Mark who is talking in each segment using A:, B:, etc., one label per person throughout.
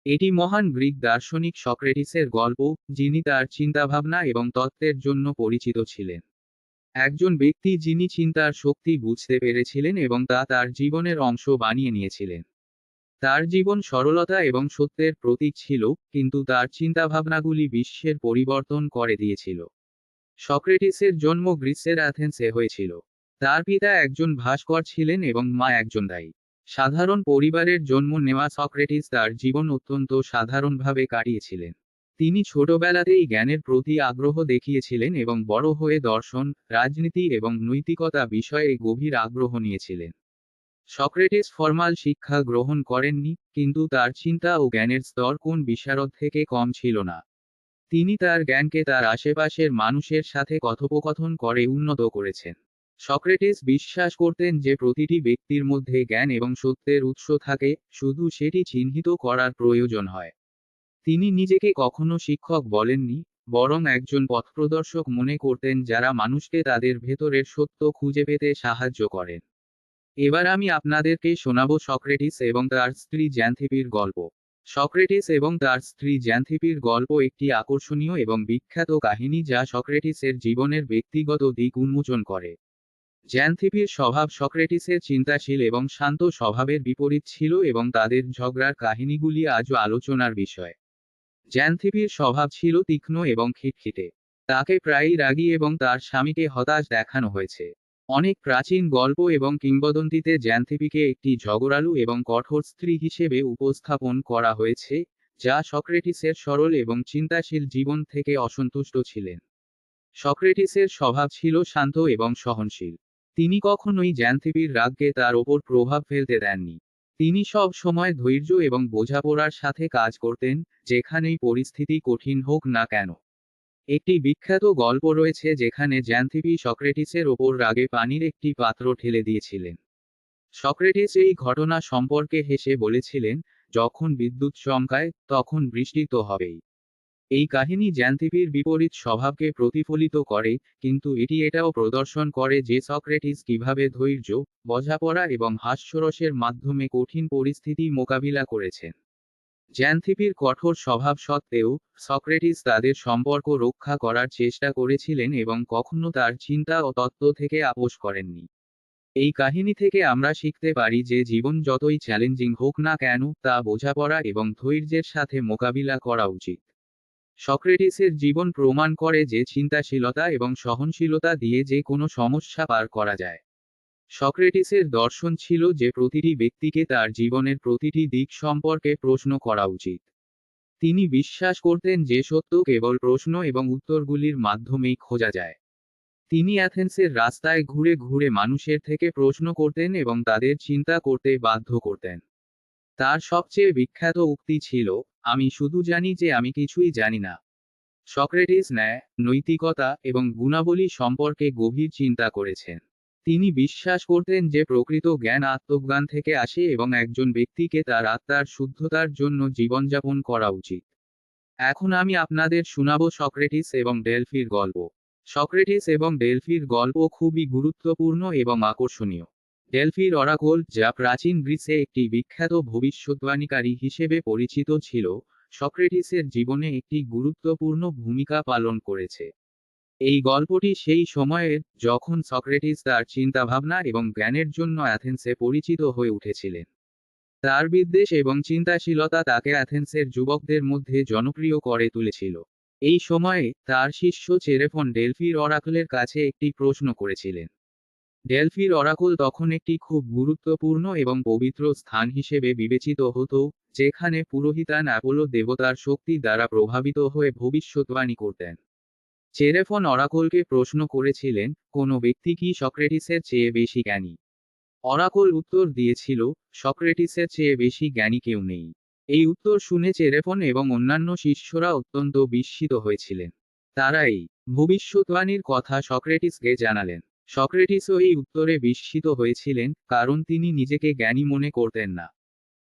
A: এটি মহান গ্রিক দার্শনিক সক্রেটিসের গল্প, যিনি তার চিন্তাভাবনা এবং তত্ত্বের জন্য পরিচিত ছিলেন। একজন ব্যক্তি যিনি চিন্তার শক্তি বুঝতে পেরেছিলেন এবং তা তার জীবনের অংশ বানিয়ে নিয়েছিলেন। তার জীবন সরলতা এবং সত্যের প্রতীক ছিল, কিন্তু তার চিন্তাভাবনাগুলি বিশ্বের পরিবর্তন করে দিয়েছিল। সক্রেটিসের জন্ম গ্রিসের অ্যাথেন্সে হয়েছিল। তার পিতা একজন ভাস্কর ছিলেন এবং মা একজন দায়ী। সাধারণ পরিবারের জন্ম নেওয়া সক্রেটিস তার জীবন অত্যন্ত সাধারণভাবে কাটিয়েছিলেন। তিনি ছোটবেলাতেই জ্ঞানের প্রতি আগ্রহ দেখিয়েছিলেন এবং বড় হয়ে দর্শন, রাজনীতি এবং নৈতিকতা বিষয়ে গভীর আগ্রহ নিয়েছিলেন। সক্রেটিস ফরমাল শিক্ষা গ্রহণ করেননি, কিন্তু তার চিন্তা ও জ্ঞানের স্তর কোন বিশারদ থেকে কম ছিল না। তিনি তার জ্ঞানকে তার আশেপাশের মানুষের সাথে কথোপকথন করে উন্নত করেছেন। সক্রেটিস বিশ্বাস করতেন যে প্রতিটি ব্যক্তির মধ্যে জ্ঞান এবং সত্যের উৎস থাকে, শুধু সেটি চিহ্নিত করার প্রয়োজন হয়। তিনি নিজেকে কখনো শিক্ষক বলেননি, বরং একজন পথপ্রদর্শক মনে করতেন যারা মানুষকে তাদের ভেতরের সত্য খুঁজে পেতে সাহায্য করেন। এবার আমি আপনাদেরকে শোনাবো সক্রেটিস এবং তার স্ত্রী জ্যান্থিপির গল্প। সক্রেটিস এবং তার স্ত্রী জ্যান্থিপির গল্প একটি আকর্ষণীয় এবং বিখ্যাত কাহিনী যা সক্রেটিসের জীবনের ব্যক্তিগত দিক উন্মোচন করে। জ্যান্থিপির স্বভাব সক্রেটিসের চিন্তাশীল এবং শান্ত স্বভাবের বিপরীত ছিল এবং তাদের ঝগড়ার কাহিনীগুলি আজও আলোচনার বিষয়। জ্যান্থিপির স্বভাব ছিল তীক্ষ্ণ এবং খিটখিটে। তাকে প্রায়ই রাগী এবং তার স্বামীকে হতাশ দেখানো হয়েছে। অনেক প্রাচীন গল্প এবং কিংবদন্তিতে জ্যান্থিপিকে একটি ঝগড়ালু এবং কঠোর স্ত্রী হিসেবে উপস্থাপন করা হয়েছে, যা সক্রেটিসের সরল এবং চিন্তাশীল জীবন থেকে অসন্তুষ্ট ছিলেন। সক্রেটিসের স্বভাব ছিল শান্ত এবং সহনশীল। তিনি কখনোই জ্যান্থিপির রাগকে তার ওপর প্রভাব ফেলতে দেননি। তিনি সব সময় ধৈর্য এবং বোঝাপড়ার সাথে কাজ করতেন, যেখানেই পরিস্থিতি কঠিন হোক না কেন। একটি বিখ্যাত গল্প রয়েছে যেখানে জ্যান্থিপি সক্রেটিসের ওপর রাগে পানির একটি পাত্র ঢেলে দিয়েছিলেন। সক্রেটিস এই ঘটনা সম্পর্কে হেসে বলেছিলেন, যখন বিদ্যুৎ চমকায়, তখন বৃষ্টি তো হবেই। এই কাহিনী জ্যান্থিপির বিপরীত স্বভাবকে প্রতিফলিত করে, কিন্তু এটি এটাও প্রদর্শন করে যে সক্রেটিস কিভাবে ধৈর্য, বোঝাপড়া এবং হাস্যরসের মাধ্যমে কঠিন পরিস্থিতি মোকাবিলা করেছেন। জ্যান্থিপির কঠোর স্বভাব সত্ত্বেও, সক্রেটিস তাদের সম্পর্ক রক্ষা করার চেষ্টা করেছিলেন এবং কখনো তার চিন্তা ও তত্ত্ব থেকে আপোস করেননি। এই কাহিনী থেকে আমরা শিখতে পারি যে জীবন যতই চ্যালেঞ্জিং হোক না কেন, তা বোঝাপড়া এবং ধৈর্যের সাথে মোকাবিলা করা উচিত। সক্রেটিসের জীবন প্রমাণ করে যে চিন্তাশীলতা এবং সহনশীলতা দিয়ে যে কোনো সমস্যা পার করা যায়। সক্রেটিসের দর্শন ছিল যে প্রতিটি ব্যক্তিকে তার জীবনের প্রতিটি দিক সম্পর্কে প্রশ্ন করা উচিত। তিনি বিশ্বাস করতেন যে সত্য কেবল প্রশ্ন এবং উত্তরগুলির মাধ্যমেই খোঁজা যায়। তিনি অ্যাথেন্সের রাস্তায় ঘুরে ঘুরে মানুষের থেকে প্রশ্ন করতেন এবং তাদের চিন্তা করতে বাধ্য করতেন। তার সবচেয়ে বিখ্যাত উক্তি ছিল, আমি শুধু জানি যে আমি কিছুই জানি না। সক্রেটিস ন্যায়, নৈতিকতা এবং গুণাবলী সম্পর্কে গভীর চিন্তা করেছেন। তিনি বিশ্বাস করতেন যে প্রকৃত জ্ঞান আত্মজ্ঞান থেকে আসে এবং একজন ব্যক্তিকে তার আত্মার শুদ্ধতার জন্য জীবনযাপন করা উচিত। এখন আমি আপনাদের শোনাব সক্রেটিস এবং ডেলফির গল্প। সক্রেটিস এবং ডেলফির গল্প খুবই গুরুত্বপূর্ণ এবং আকর্ষণীয়। ডেলফির অরাকল, যা প্রাচীন গ্রিসে একটি বিখ্যাত ভবিষ্যদ্বাণীকারী হিসেবে পরিচিত ছিল, সক্রেটিসের জীবনে একটি গুরুত্বপূর্ণ ভূমিকা পালন করেছে। এই গল্পটি সেই সময়ের, যখন সক্রেটিস তার চিন্তাভাবনা এবং জ্ঞানের জন্য অ্যাথেন্সে পরিচিত হয়ে উঠেছিলেন। তার বিদ্বেষ এবং চিন্তাশীলতা তাকে অ্যাথেন্সের যুবকদের মধ্যে জনপ্রিয় করে তুলেছিল। এই সময়ে, তার শিষ্য চেরেফন ডেলফির অরাকলের কাছে একটি প্রশ্ন করেছিলেন। ডেলফির অরাকল তখন একটি খুব গুরুত্বপূর্ণ এবং পবিত্র স্থান হিসেবে বিবেচিত হতো, যেখানে পুরোহিতান অ্যাপোলো দেবতার শক্তি দ্বারা প্রভাবিত হয়ে ভবিষ্যদ্বাণী করতেন। চেরেফন অরাকলকে প্রশ্ন করেছিলেন, কোনো ব্যক্তি কি সক্রেটিসের চেয়ে বেশি জ্ঞানী? অরাকল উত্তর দিয়েছিল, সক্রেটিসের চেয়ে বেশি জ্ঞানী কেউ নেই। এই উত্তর শুনে চেরেফন এবং অন্যান্য শিষ্যরা অত্যন্ত বিস্মিত হয়েছিলেন। তারা এই ভবিষ্যদ্বাণীর কথা সক্রেটিসকে জানালেন। সক্রেটিসও এই উত্তরে বিস্মিত হয়েছিলেন, কারণ তিনি নিজেকে জ্ঞানী মনে করতেন না।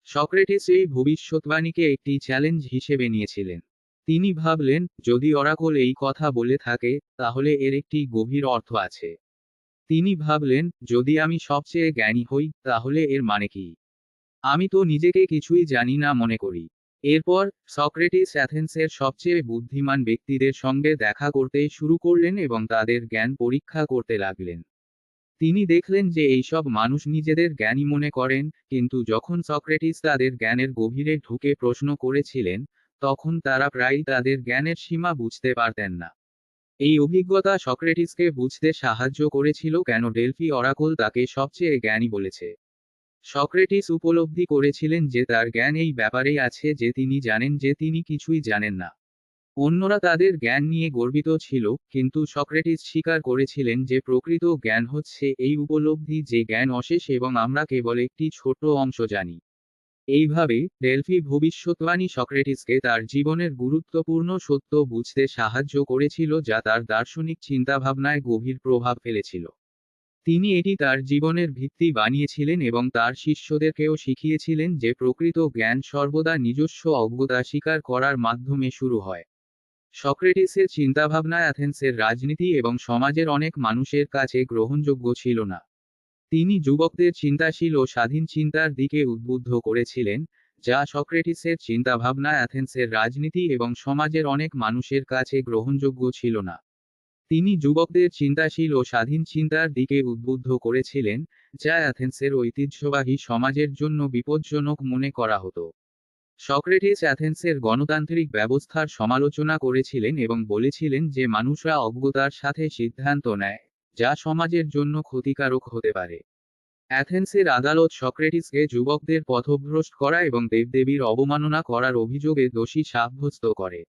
A: সক্রেটিস এই ভবিষ্যদ্বাণীকে একটি চ্যালেঞ্জ হিসেবে নিয়েছিলেন। তিনি ভাবলেন, যদি অরাকল এই কথা বলে থাকে, তাহলে এর একটি গভীর অর্থ আছে। তিনি ভাবলেন, যদি আমি সবচেয়ে জ্ঞানী হই, তাহলে এর মানে কি? আমি তো নিজেকে কিছুই জানি না মনে করি। এরপর সক্রেটিস অ্যাথেন্সের সবচেয়ে বুদ্ধিমান ব্যক্তিদের সঙ্গে দেখা করতে শুরু করলেন এবং তাদের জ্ঞান পরীক্ষা করতে লাগলেন। তিনি দেখলেন যে এইসব মানুষ নিজেদের জ্ঞানী মনে করেন, কিন্তু যখন সক্রেটিস তাদের জ্ঞানের গভীরে ঢুকে প্রশ্ন করেছিলেন, তখন তারা প্রায়ই তাদের জ্ঞানের সীমা বুঝতে পারতেন না। এই অভিজ্ঞতা সক্রেটিসকে বুঝতে সাহায্য করেছিল কেন ডেলফি অরাকল তাকে সবচেয়ে জ্ঞানী বলেছে। সক্রেটিস উপলব্ধি করেছিলেন যে তার জ্ঞান এই ব্যাপারেই আছে যে তিনি জানেন যে তিনি কিছুই জানেন না। অন্যরা তাদের জ্ঞান নিয়ে গর্বিত ছিল, কিন্তু সক্রেটিস স্বীকার করেছিলেন যে প্রকৃত জ্ঞান হচ্ছে এই উপলব্ধি যে জ্ঞান অশেষ এবং আমরা কেবল একটি ছোট অংশ জানি। এইভাবে ডেলফি ভবিষ্যৎবাণী সক্রেটিসকে তার জীবনের গুরুত্বপূর্ণ সত্য বুঝতে সাহায্য করেছিল যা তার দার্শনিক চিন্তাভাবনায় গভীর প্রভাব ফেলেছিল। তিনি এটি তার জীবনের ভিত্তি বানিয়েছিলেন এবং তার শিষ্যদেরকেও শিখিয়েছিলেন যে প্রকৃত জ্ঞান সর্বদা নিজস্ব অজ্ঞতা স্বীকার করার মাধ্যমে শুরু হয়। সক্রেটিসের চিন্তাভাবনা অ্যাথেন্সের রাজনীতি এবং সমাজের অনেক মানুষের কাছে গ্রহণযোগ্য ছিল না। তিনি যুবকদের চিন্তাশীল ও স্বাধীন চিন্তার দিকে উদ্বুদ্ধ করেছিলেন, যা সক্রেটিসের চিন্তাভাবনা অ্যাথেন্সের রাজনীতি এবং সমাজের অনেক মানুষের কাছে গ্রহণযোগ্য ছিল না। তিনি যুবকদের চিন্তাশীল ও স্বাধীন চিন্তার দিকে উদ্বুদ্ধ করেছিলেন, যা অ্যাথেন্সের ঐতিহ্যবাহী সমাজের জন্য বিপজ্জনক মনে করা হতো। সক্রেটিস অ্যাথেন্সের গণতান্ত্রিক ব্যবস্থার সমালোচনা করেছিলেন এবং বলেছিলেন যে মানুষরা অজ্ঞতার সাথে সিদ্ধান্ত নেয়, যা সমাজের জন্য ক্ষতিকারক হতে পারে। অ্যাথেন্সের আদালত সক্রেটিসকে যুবকদের পথভ্রষ্ট করা এবং দেবদেবীর অবমাননা করার অভিযোগে দোষী সাব্যস্ত করে।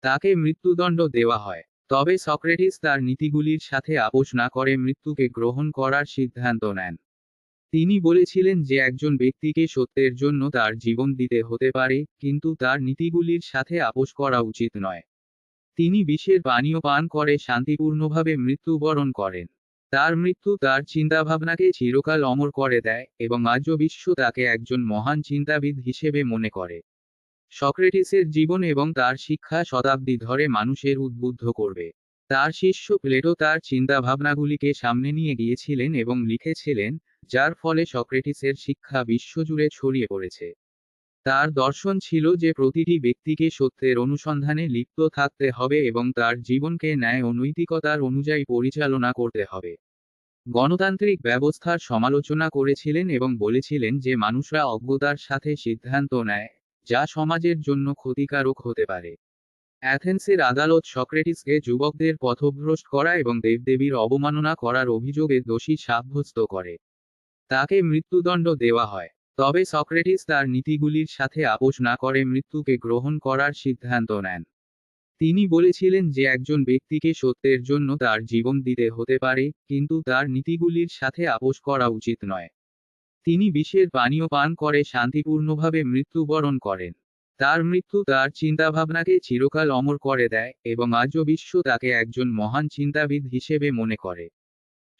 A: তাকে মৃত্যুদণ্ড দেওয়া হয়। তবে সক্রেটিস তার নীতিগুলির সাথে আপোষ না করে মৃত্যুকে গ্রহণ করার সিদ্ধান্ত নেন। তিনি বলেছিলেন যে একজন ব্যক্তিকে সত্যের জন্য তার জীবন দিতে হতে পারে, কিন্তু তার নীতিগুলির সাথে আপোষ করা উচিত নয়। তিনি বিষের পানীয় পান করে শান্তিপূর্ণভাবে মৃত্যুবরণ করেন। তার মৃত্যু তার চিন্তাভাবনাকে চিরকাল অমর করে দেয়, এবং আজও বিশ্ব তাকে একজন মহান চিন্তাবিদ হিসেবে মনে করে। সক্রেটিসের জীবন এবং তার শিক্ষা শতাব্দী ধরে মানুষের উদ্বুদ্ধ করবে। তার শিষ্য প্লেটো তার চিন্তাভাবনাগুলিকে সামনে নিয়ে গিয়েছিলেন এবং লিখেছিলেন, যার ফলে সক্রেটিসের শিক্ষা বিশ্বজুড়ে ছড়িয়ে পড়েছে। তার দর্শন ছিল যে প্রতিটি ব্যক্তিকে সত্যের অনুসন্ধানে লিপ্ত থাকতে হবে এবং তার জীবনকে ন্যায় ও নৈতিকতার অনুযায়ী পরিচালনা করতে হবে। গণতান্ত্রিক ব্যবস্থার সমালোচনা করেছিলেন এবং বলেছিলেন যে মানুষরা অজ্ঞতার সাথে সিদ্ধান্ত নেয়, যা সমাজের জন্য ক্ষতিকারক হতে পারে। অ্যাথেন্সের আদালত সক্রেটিসকে যুবকদের পথভ্রষ্ট করা এবং দেবদেবীর অবমাননা করার অভিযোগে দোষী সাব্যস্ত করে। তাকে মৃত্যুদণ্ড দেওয়া হয়। তবে সক্রেটিস তার নীতিগুলির সাথে আপোষ না করে মৃত্যুকে গ্রহণ করার সিদ্ধান্ত নেন। তিনি বলেছিলেন যে একজন ব্যক্তিকে সত্যের জন্য তার জীবন দিতে হতে পারে, কিন্তু তার নীতিগুলির সাথে আপোষ করা উচিত নয়। তিনি বিষের পানীয় পান করে শান্তিপূর্ণভাবে মৃত্যুবরণ করেন। তার মৃত্যু তার চিন্তাভাবনাকে চিরকাল অমর করে দেয়, এবং আজও বিশ্ব তাকে একজন মহান চিন্তাবিদ হিসেবে মনে করে।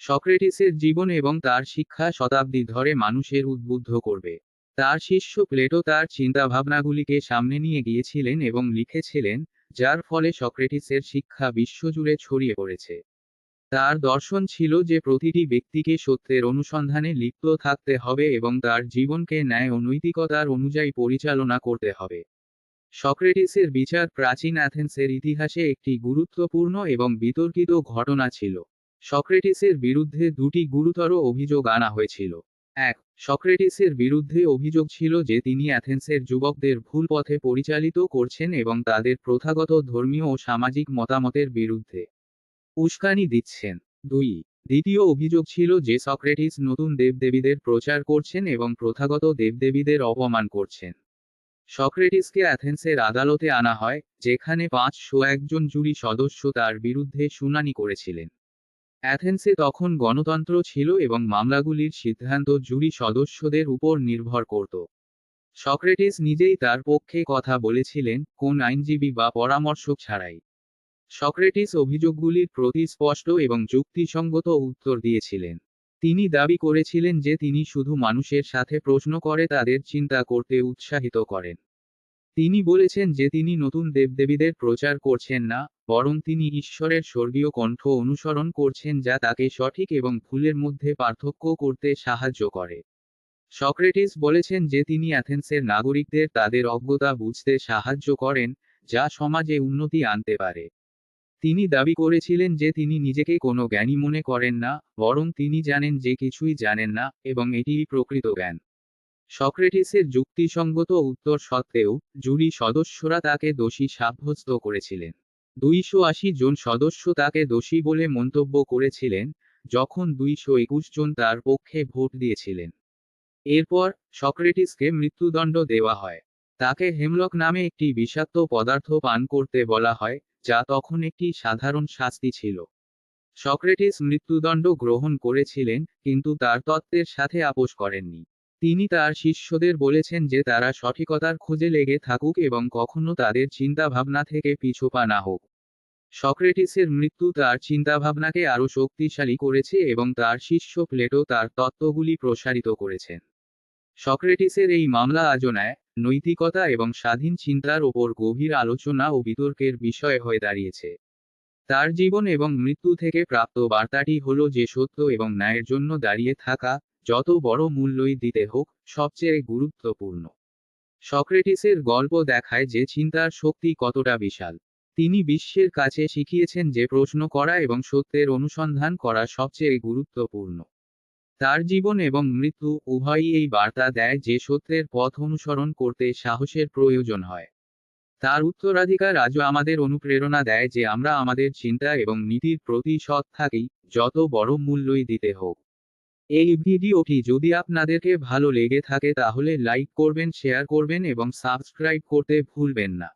A: সক্রেটিসের জীবন এবং তার শিক্ষা শতাব্দী ধরে মানুষের উদ্বুদ্ধ করবে। তার শিষ্য প্লেটো তার চিন্তাভাবনাগুলিকে সামনে নিয়ে গিয়েছিলেন এবং লিখেছিলেন, যার ফলে সক্রেটিসের শিক্ষা বিশ্বজুড়ে ছড়িয়ে পড়েছে। তার দর্শন ছিল যে প্রতিটি ব্যক্তিকে সত্যের অনুসন্ধানে লিপ্ত থাকতে হবে এবং তার জীবনকে ন্যায় ও নৈতিকতার অনুযায়ী পরিচালনা করতে হবে। সক্রেটিসের বিচার প্রাচীন অ্যাথেন্সের ইতিহাসে একটি গুরুত্বপূর্ণ এবং বিতর্কিত ঘটনা ছিল। সক্রেটিসের বিরুদ্ধে দুটি গুরুতর অভিযোগ আনা হয়েছিল। এক, সক্রেটিসের বিরুদ্ধে অভিযোগ ছিল যে তিনি অ্যাথেন্সের যুবকদের ভুল পথে পরিচালিত করছেন এবং তাদের প্রথাগত ধর্মীয় ও সামাজিক মতামতের বিরুদ্ধে উস্কানি দিচ্ছেন। দুই, দ্বিতীয় অভিযোগ ছিল যে সক্রেটিস নতুন দেবদেবীদের প্রচার করছেন এবং প্রথাগত দেবদেবীদের অপমান করছেন। সক্রেটিসকে অ্যাথেন্সের আদালতে আনা হয়, যেখানে 501 জন জুরি সদস্য তার বিরুদ্ধে শুনানি করেছিলেন। অ্যাথেন্সে তখন গণতন্ত্র ছিল এবং মামলাগুলির সিদ্ধান্ত জুরি সদস্যদের উপর নির্ভর করত। সক্রেটিস নিজেই তার পক্ষে কথা বলেছিলেন, কোন আইনজীবী বা পরামর্শক ছাড়াই। সক্রেটিস অভিযোগগুলির প্রতি স্পষ্ট এবং যুক্তিসঙ্গত উত্তর দিয়েছিলেন। তিনি দাবি করেছিলেন যে তিনি শুধু মানুষের সাথে প্রশ্ন করে তাদের চিন্তা করতে উৎসাহিত করেন। তিনি বলেছেন যে তিনি নতুন দেবদেবীদের প্রচার করছেন না, বরং তিনি ঈশ্বরের স্বর্গীয় কণ্ঠ অনুসরণ করছেন যা তাকে সঠিক এবং ভুলের মধ্যে পার্থক্য করতে সাহায্য করে। সক্রেটিস বলেছেন যে তিনি অ্যাথেন্সের নাগরিকদের তাদের অজ্ঞতা বুঝতে সাহায্য করেন, যা সমাজে উন্নতি আনতে পারে। তিনি দাবি করেছিলেন যে তিনি নিজেকে কোনো জ্ঞানী মনে করেন না, বরং তিনি জানেন যে কিছুই জানেন না, এবং এটিই প্রকৃত জ্ঞান। সক্রেটিসের যুক্তিসঙ্গত উত্তর সত্ত্বেও, জুরি সদস্যরা তাকে দোষী সাব্যস্ত করেছিলেন। 280 জন সদস্য তাকে দোষী বলে মন্তব্য করেছিলেন, যখন 221 জন তার পক্ষে ভোট দিয়েছিলেন। এরপর, সক্রেটিসকে মৃত্যুদণ্ড দেওয়া হয়। তাকে হেমলক নামে একটি বিষাক্ত পদার্থ পান করতে বলা হয়, যা তখন একটি সাধারণ শাস্তি ছিল। সক্রেটিস মৃত্যুদণ্ড গ্রহণ করেছিলেন, কিন্তু তার তত্ত্বের সাথে আপোস করেননি। তিনি তার শিষ্যদের বলেছেন যে তারা সঠিকতার খোঁজে লেগে থাকুক এবং কখনো তাদের চিন্তাভাবনা থেকে পিছুপা না হোক। সক্রেটিসের মৃত্যু তার চিন্তাভাবনাকে আরও শক্তিশালী করেছে এবং তার শিষ্য প্লেটো তার তত্ত্বগুলি প্রসারিত করেছেন। সক্রেটিসের এই মামলা আজও ন্যায়, নৈতিকতা এবং স্বাধীন চিন্তার ওপর গভীর আলোচনা ও বিতর্কের বিষয় হয়ে দাঁড়িয়েছে। তার জীবন এবং মৃত্যু থেকে প্রাপ্ত বার্তাটি হল যে সত্য এবং ন্যায়ের জন্য দাঁড়িয়ে থাকা, যত বড় মূল্যই দিতে হোক, সবচেয়ে গুরুত্বপূর্ণ। সক্রেটিসের গল্প দেখায় যে চিন্তার শক্তি কতটা বিশাল। তিনি বিশ্বের কাছে শিখিয়েছেন যে প্রশ্ন করা এবং সত্যের অনুসন্ধান করা সবচেয়ে গুরুত্বপূর্ণ। তার জীবন এবং মৃত্যু উভয়ই এই বার্তা দেয় যে সত্যের পথ অনুসরণ করতে সাহসের প্রয়োজন হয়। তার উত্তরাধিকার আজও আমাদের অনুপ্রেরণা দেয় যে আমরা আমাদের চিন্তা এবং নীতির প্রতি সৎ থাকি, যত বড় মূল্যই দিতে হোক। এই ভিডিওটি যদি আপনাদেরকে ভালো লেগে থাকে তাহলে লাইক করবেন, শেয়ার করবেন এবং সাবস্ক্রাইব করতে ভুলবেন না।